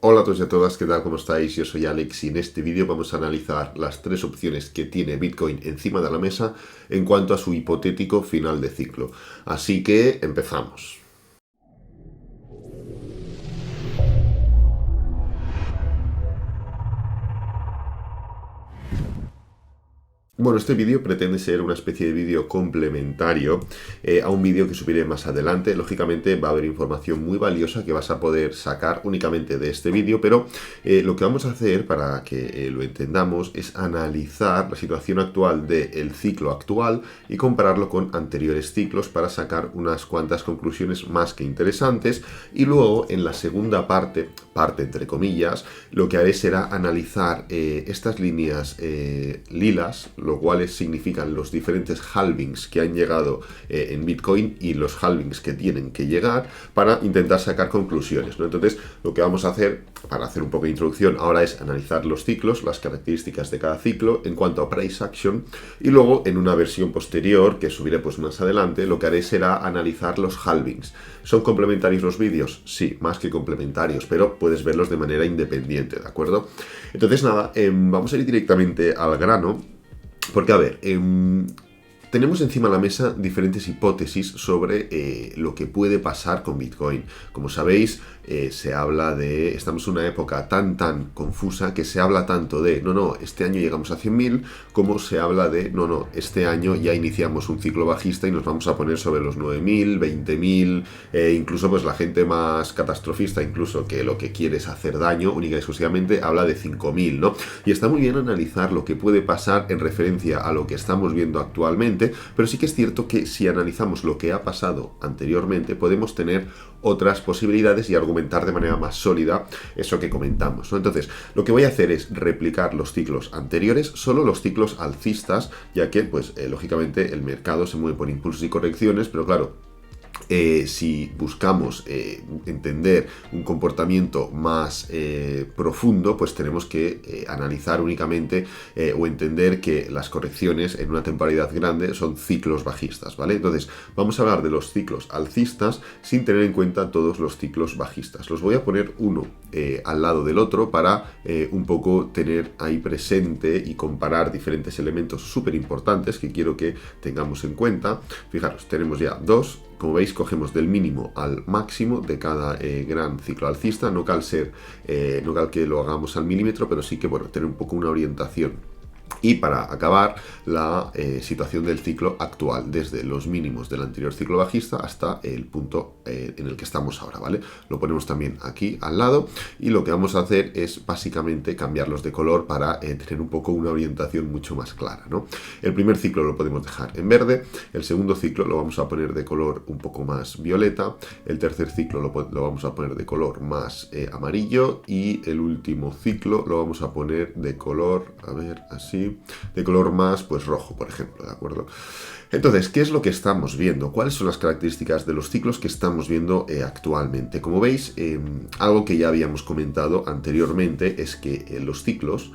Hola a todos y a todas, ¿qué tal? ¿Cómo estáis? Yo soy Alex y en este vídeo vamos a analizar las tres opciones que tiene Bitcoin encima de la mesa en cuanto a su hipotético final de ciclo. Así que empezamos. Bueno, este vídeo pretende ser una especie de vídeo complementario a un vídeo que subiré más adelante. Lógicamente va a haber información muy valiosa que vas a poder sacar únicamente de este vídeo, pero lo que vamos a hacer para que lo entendamos es analizar la situación actual del ciclo actual y compararlo con anteriores ciclos para sacar unas cuantas conclusiones más que interesantes. Y luego, en la segunda parte entre comillas, lo que haré será analizar estas líneas lilas, lo cual significan los diferentes halvings que han llegado en Bitcoin y los halvings que tienen que llegar para intentar sacar conclusiones, ¿no? Entonces, lo que vamos a hacer, para hacer un poco de introducción, ahora es analizar los ciclos, las características de cada ciclo en cuanto a price action, y luego en una versión posterior, que subiré pues más adelante, lo que haré será analizar los halvings. ¿Son complementarios los vídeos? Sí, más que complementarios, pero puedes verlos de manera independiente, ¿de acuerdo? Entonces nada, vamos a ir directamente al grano. Porque, a ver, tenemos encima de la mesa diferentes hipótesis sobre lo que puede pasar con Bitcoin. Como sabéis, se habla de... Estamos en una época tan confusa que se habla tanto de, no, este año llegamos a 100.000, como se habla de, no, este año ya iniciamos un ciclo bajista y nos vamos a poner sobre los 9.000, 20.000, incluso pues la gente más catastrofista, incluso que lo que quiere es hacer daño, única y exclusivamente, habla de 5.000, ¿no? Y está muy bien analizar lo que puede pasar en referencia a lo que estamos viendo actualmente, pero sí que es cierto que si analizamos lo que ha pasado anteriormente, podemos tener otras posibilidades y argumentar de manera más sólida eso que comentamos, ¿no? Entonces, lo que voy a hacer es replicar los ciclos anteriores, solo los ciclos alcistas, ya que, pues, lógicamente el mercado se mueve por impulsos y correcciones, pero claro, si buscamos entender un comportamiento más profundo, pues tenemos que analizar únicamente o entender que las correcciones en una temporalidad grande son ciclos bajistas, ¿vale? Entonces, vamos a hablar de los ciclos alcistas sin tener en cuenta todos los ciclos bajistas. Los voy a poner uno al lado del otro para un poco tener ahí presente y comparar diferentes elementos súper importantes que quiero que tengamos en cuenta. Fijaros, tenemos ya dos. Como veis, cogemos del mínimo al máximo de cada gran ciclo alcista. No cal que lo hagamos al milímetro, pero sí que, bueno, tener un poco una orientación. Y para acabar, la situación del ciclo actual, desde los mínimos del anterior ciclo bajista hasta el punto en el que estamos ahora, ¿vale? Lo ponemos también aquí al lado y lo que vamos a hacer es básicamente cambiarlos de color para tener un poco una orientación mucho más clara, ¿no? El primer ciclo lo podemos dejar en verde, el segundo ciclo lo vamos a poner de color un poco más violeta, el tercer ciclo lo vamos a poner de color más amarillo y el último ciclo lo vamos a poner de color, a ver, así, de color más pues rojo, por ejemplo, ¿de acuerdo? Entonces, ¿qué es lo que estamos viendo? ¿Cuáles son las características de los ciclos que estamos viendo actualmente? Como veis, algo que ya habíamos comentado anteriormente es que los ciclos,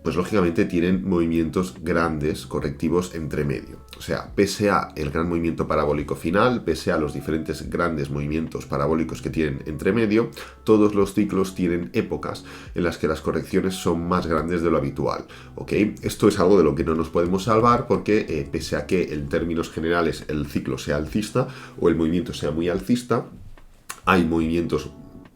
pues lógicamente tienen movimientos grandes, correctivos entre medio. O sea, pese a el gran movimiento parabólico final, pese a los diferentes grandes movimientos parabólicos que tienen entre medio, todos los ciclos tienen épocas en las que las correcciones son más grandes de lo habitual, ¿ok? Esto es algo de lo que no nos podemos salvar porque pese a que en términos generales el ciclo sea alcista o el movimiento sea muy alcista, hay movimientos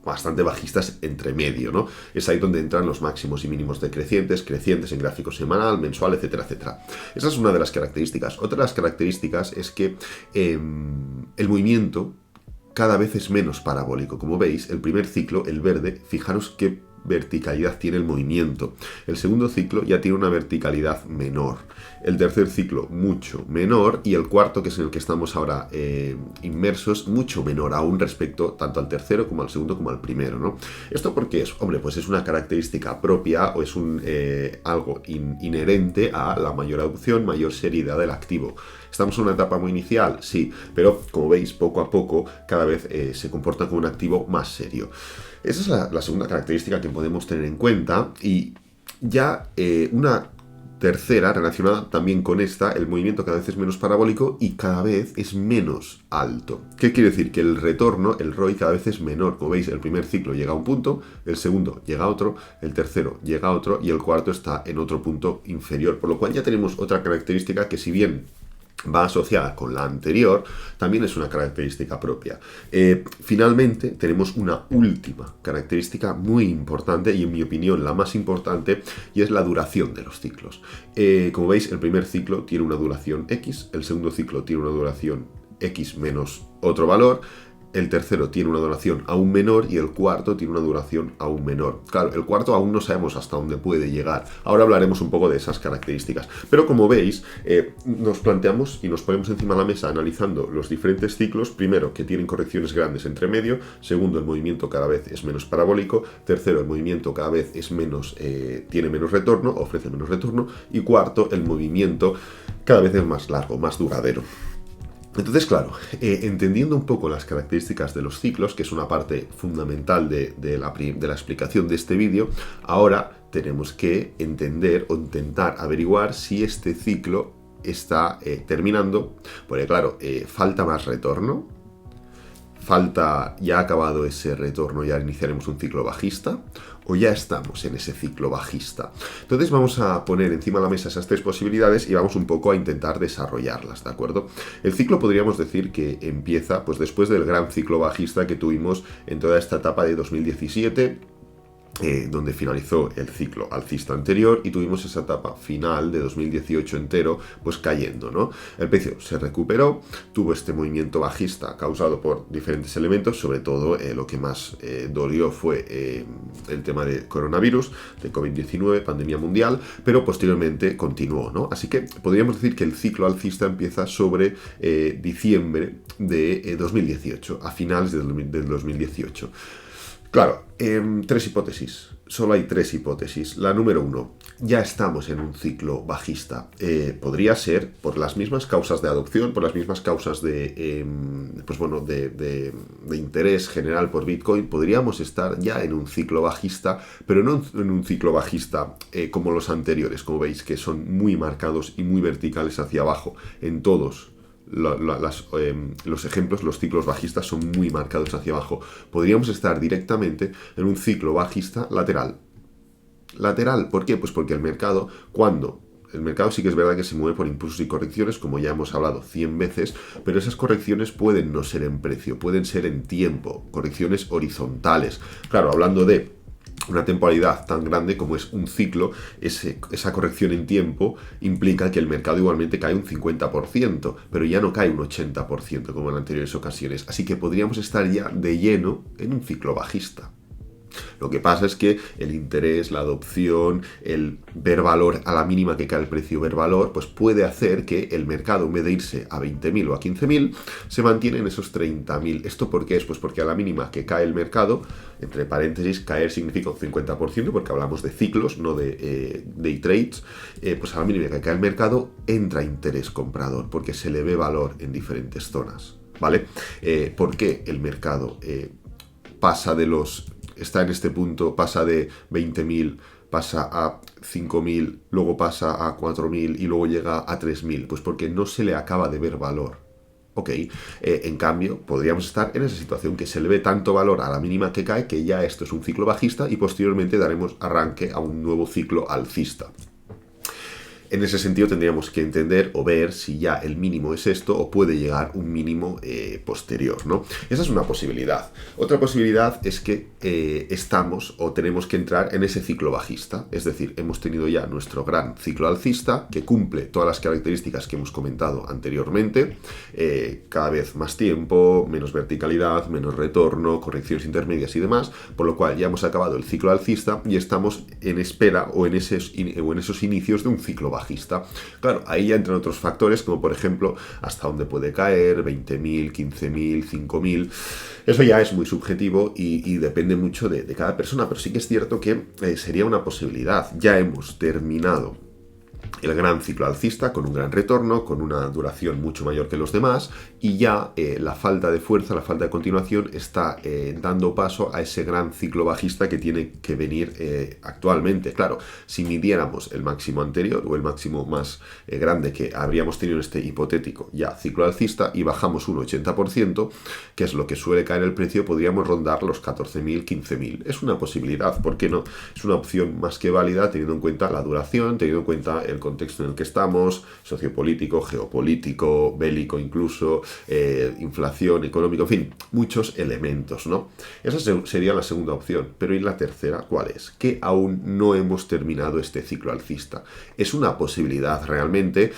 bastante bajistas entre medio, ¿no? Es ahí donde entran los máximos y mínimos decrecientes, crecientes en gráfico semanal, mensual, etcétera, etcétera. Esa es una de las características. Otra de las características es que el movimiento cada vez es menos parabólico. Como veis, el primer ciclo, el verde, fijaros qué verticalidad tiene el movimiento. El segundo ciclo ya tiene una verticalidad menor. El tercer ciclo mucho menor y el cuarto, que es en el que estamos ahora inmersos, mucho menor aún respecto tanto al tercero como al segundo como al primero, ¿no? ¿Esto por qué es? Hombre, pues es una característica propia o es algo inherente a la mayor adopción, mayor seriedad del activo. ¿Estamos en una etapa muy inicial? Sí, pero como veis, poco a poco cada vez se comporta como un activo más serio. Esa es la segunda característica que podemos tener en cuenta y ya una tercera, relacionada también con esta, el movimiento cada vez es menos parabólico y cada vez es menos alto. ¿Qué quiere decir? Que el retorno, el ROI, cada vez es menor. Como veis, el primer ciclo llega a un punto, el segundo llega a otro, el tercero llega a otro y el cuarto está en otro punto inferior. Por lo cual ya tenemos otra característica que, si bien va asociada con la anterior, también es una característica propia. Finalmente, tenemos una última característica muy importante y, en mi opinión, la más importante, y es la duración de los ciclos. Como veis, el primer ciclo tiene una duración X, el segundo ciclo tiene una duración X menos otro valor, el tercero tiene una duración aún menor y el cuarto tiene una duración aún menor. Claro, el cuarto aún no sabemos hasta dónde puede llegar. Ahora hablaremos un poco de esas características. Pero como veis, nos planteamos y nos ponemos encima de la mesa analizando los diferentes ciclos. Primero, que tienen correcciones grandes entre medio. Segundo, el movimiento cada vez es menos parabólico. Tercero, el movimiento cada vez es menos, tiene menos retorno, ofrece menos retorno. Y cuarto, el movimiento cada vez es más largo, más duradero. Entonces, claro, entendiendo un poco las características de los ciclos, que es una parte fundamental de la explicación de este vídeo, ahora tenemos que entender o intentar averiguar si este ciclo está terminando, porque claro, falta más retorno, ya ha acabado ese retorno, ya iniciaremos un ciclo bajista, o ya estamos en ese ciclo bajista. Entonces vamos a poner encima de la mesa esas tres posibilidades y vamos un poco a intentar desarrollarlas, ¿de acuerdo? El ciclo podríamos decir que empieza pues después del gran ciclo bajista que tuvimos en toda esta etapa de 2017, donde finalizó el ciclo alcista anterior y tuvimos esa etapa final de 2018 entero, pues cayendo, ¿no? El precio se recuperó, tuvo este movimiento bajista causado por diferentes elementos, sobre todo lo que más dolió fue el tema de coronavirus, de COVID-19, pandemia mundial, pero posteriormente continuó, ¿no? Así que podríamos decir que el ciclo alcista empieza sobre diciembre de 2018, a finales del 2018. Claro, tres hipótesis. Solo hay tres hipótesis. La número 1, ya estamos en un ciclo bajista. Podría ser por las mismas causas de adopción, por las mismas causas de interés general por Bitcoin. Podríamos estar ya en un ciclo bajista, pero no en un ciclo bajista como los anteriores, como veis, que son muy marcados y muy verticales hacia abajo en todos. Los ejemplos, los ciclos bajistas son muy marcados hacia abajo. Podríamos estar directamente en un ciclo bajista lateral. ¿Lateral? ¿Por qué? Pues porque el mercado sí que es verdad que se mueve por impulsos y correcciones, como ya hemos hablado 100 veces, pero esas correcciones pueden no ser en precio, pueden ser en tiempo, correcciones horizontales. Claro, hablando de una temporalidad tan grande como es un ciclo, esa corrección en tiempo implica que el mercado igualmente cae un 50%, pero ya no cae un 80% como en anteriores ocasiones. Así que podríamos estar ya de lleno en un ciclo bajista. Lo que pasa es que el interés, la adopción, el ver valor a la mínima que cae el precio, ver valor, pues puede hacer que el mercado, en vez de irse a 20.000 o a 15.000, se mantiene en esos 30.000. ¿Esto por qué es? Pues porque a la mínima que cae el mercado, entre paréntesis, caer significa un 50%, porque hablamos de ciclos, no de day trades, pues a la mínima que cae el mercado, entra interés comprador, porque se le ve valor en diferentes zonas, ¿vale? ¿Por qué el mercado está en este punto, pasa de 20.000, pasa a 5.000, luego pasa a 4.000 y luego llega a 3.000? Pues porque no se le acaba de ver valor. Ok, en cambio, podríamos estar en esa situación que se le ve tanto valor a la mínima que cae que ya esto es un ciclo bajista y posteriormente daremos arranque a un nuevo ciclo alcista. En ese sentido tendríamos que entender o ver si ya el mínimo es esto o puede llegar un mínimo posterior, ¿no? Esa es una posibilidad. Otra posibilidad es que estamos o tenemos que entrar en ese ciclo bajista. Es decir, hemos tenido ya nuestro gran ciclo alcista que cumple todas las características que hemos comentado anteriormente. Cada vez más tiempo, menos verticalidad, menos retorno, correcciones intermedias y demás. Por lo cual ya hemos acabado el ciclo alcista y estamos en espera o en esos inicios de un ciclo bajista. Claro, ahí ya entran otros factores, como por ejemplo, hasta dónde puede caer, 20.000, 15.000, 5.000. Eso ya es muy subjetivo y depende mucho de cada persona, pero sí que es cierto que sería una posibilidad. Ya hemos terminado el gran ciclo alcista con un gran retorno, con una duración mucho mayor que los demás, y ya la falta de fuerza, la falta de continuación está dando paso a ese gran ciclo bajista que tiene que venir actualmente. Claro, si midiéramos el máximo anterior o el máximo más grande que habríamos tenido en este hipotético ya ciclo alcista y bajamos un 80%, que es lo que suele caer el precio, podríamos rondar los 14.000, 15.000. Es una posibilidad, ¿por qué no? Es una opción más que válida teniendo en cuenta la duración, teniendo en cuenta el contexto en el que estamos, sociopolítico, geopolítico, bélico incluso, inflación, económico, en fin, muchos elementos, ¿no? Esa sería la segunda opción. Pero ¿y la tercera cuál es? Que aún no hemos terminado este ciclo alcista. Es una posibilidad realmente,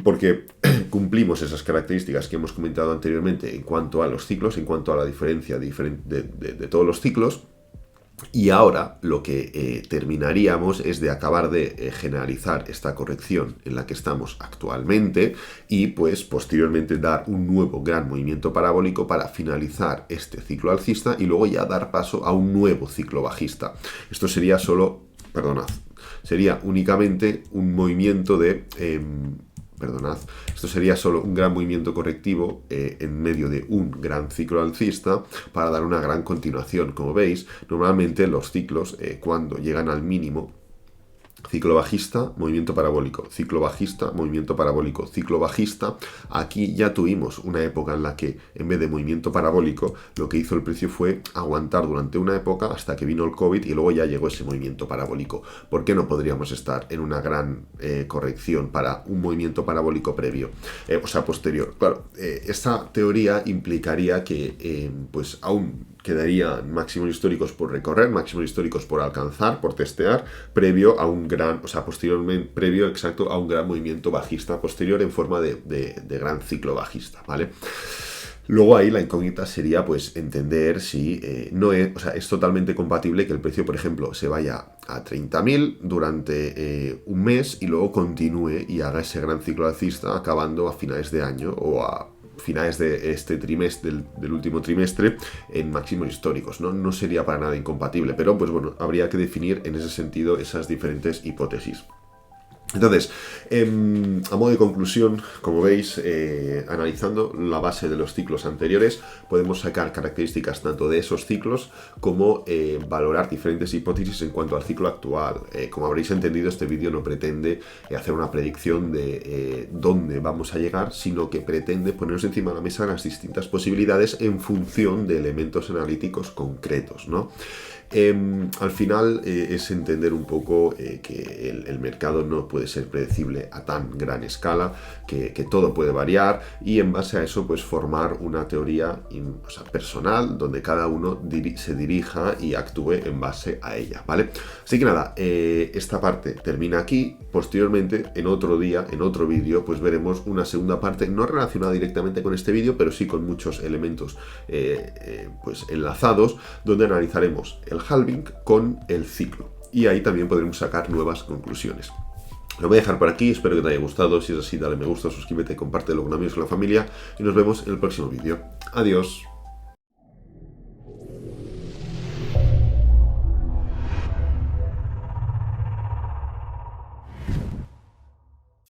porque cumplimos esas características que hemos comentado anteriormente en cuanto a los ciclos, en cuanto a la diferencia de todos los ciclos. Y ahora lo que terminaríamos es de acabar de generalizar esta corrección en la que estamos actualmente y pues posteriormente dar un nuevo gran movimiento parabólico para finalizar este ciclo alcista y luego ya dar paso a un nuevo ciclo bajista. Esto sería sería únicamente un movimiento de... esto sería solo un gran movimiento correctivo en medio de un gran ciclo alcista para dar una gran continuación. Como veis, normalmente los ciclos cuando llegan al mínimo, ciclo bajista, movimiento parabólico, ciclo bajista, movimiento parabólico, ciclo bajista. Aquí ya tuvimos una época en la que en vez de movimiento parabólico, lo que hizo el precio fue aguantar durante una época hasta que vino el COVID y luego ya llegó ese movimiento parabólico. ¿Por qué no podríamos estar en una gran corrección para un movimiento parabólico previo? Posterior. Claro, esta teoría implicaría que pues aún quedarían máximos históricos por recorrer, máximos históricos por alcanzar, por testear, previo a un gran, posteriormente, previo exacto a un gran movimiento bajista posterior en forma de gran ciclo bajista, ¿vale? Luego ahí la incógnita sería pues entender si es totalmente compatible que el precio, por ejemplo, se vaya a 30.000 durante un mes y luego continúe y haga ese gran ciclo alcista acabando a finales de año o a finales de este trimestre, del último trimestre, en máximos históricos, ¿no? No sería para nada incompatible, pero pues bueno, habría que definir en ese sentido esas diferentes hipótesis. Entonces, a modo de conclusión, como veis, analizando la base de los ciclos anteriores, podemos sacar características tanto de esos ciclos como valorar diferentes hipótesis en cuanto al ciclo actual. Como habréis entendido, este vídeo no pretende hacer una predicción de dónde vamos a llegar, sino que pretende ponernos encima de la mesa las distintas posibilidades en función de elementos analíticos concretos, ¿no? Al final es entender un poco que el mercado no puede ser predecible a tan gran escala, que todo puede variar y en base a eso pues formar una teoría personal donde cada uno se dirija y actúe en base a ella, ¿vale? Así que nada, esta parte termina aquí. Posteriormente, en otro día, en otro vídeo, pues veremos una segunda parte no relacionada directamente con este vídeo, pero sí con muchos elementos pues enlazados, donde analizaremos el halving con el ciclo y ahí también podremos sacar nuevas conclusiones. Lo voy a dejar por aquí, espero que te haya gustado. Si es así, dale me gusta, suscríbete, compártelo con amigos y con la familia y nos vemos en el próximo vídeo. Adiós.